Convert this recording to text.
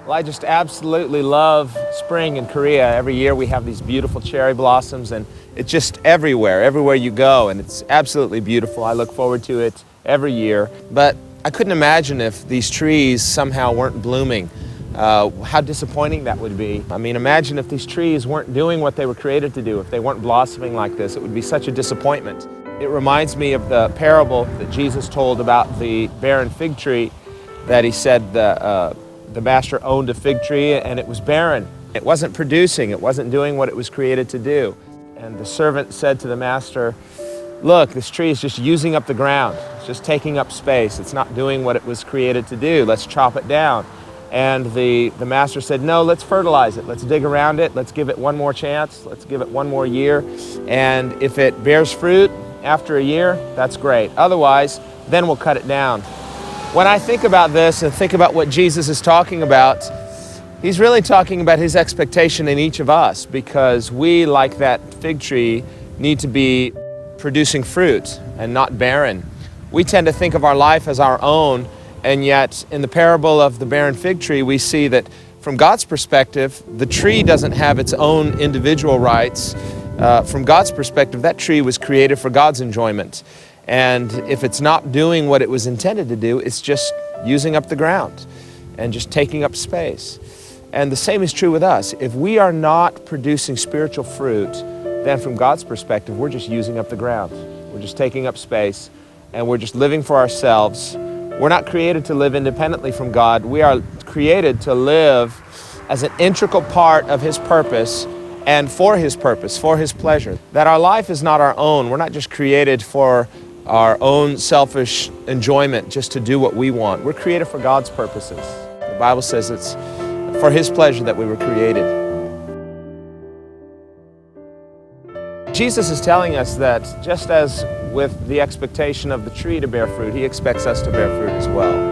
Well, I just absolutely love spring in Korea. Every year we have these beautiful cherry blossoms, and it's just everywhere you go, and it's absolutely beautiful. I look forward to it every year. But I couldn't imagine if these trees somehow weren't blooming. How disappointing that would be. I mean, imagine if these trees weren't doing what they were created to do, if they weren't blossoming like this. It would be such a disappointment. It reminds me of the parable that Jesus told about the barren fig tree, that he said the master owned a fig tree and it was barren. It wasn't producing, it wasn't doing what it was created to do. And the servant said to the master, "Look, this tree is just using up the ground. It's just taking up space. It's not doing what it was created to do. Let's chop it down." And the master said, "No, let's fertilize it. Let's dig around it. Let's give it one more chance. Let's give it one more year. And if it bears fruit after a year, that's great. Otherwise, then we'll cut it down." When I think about this and think about what Jesus is talking about, he's really talking about his expectation in each of us, because we, like that fig tree, need to be producing fruit and not barren. We tend to think of our life as our own, and yet in the parable of the barren fig tree, we see that from God's perspective, the tree doesn't have its own individual rights. From God's perspective, that tree was created for God's enjoyment. And if it's not doing what it was intended to do, it's just using up the ground and just taking up space. And the same is true with us. If we are not producing spiritual fruit, then from God's perspective, we're just using up the ground. We're just taking up space, and we're just living for ourselves. We're not created to live independently from God. We are created to live as an integral part of his purpose, and for his purpose, for his pleasure. That our life is not our own. We're not just created for our own selfish enjoyment, just to do what we want. We're created for God's purposes. The Bible says it's for his pleasure that we were created. Jesus is telling us that just as with the expectation of the tree to bear fruit, he expects us to bear fruit as well.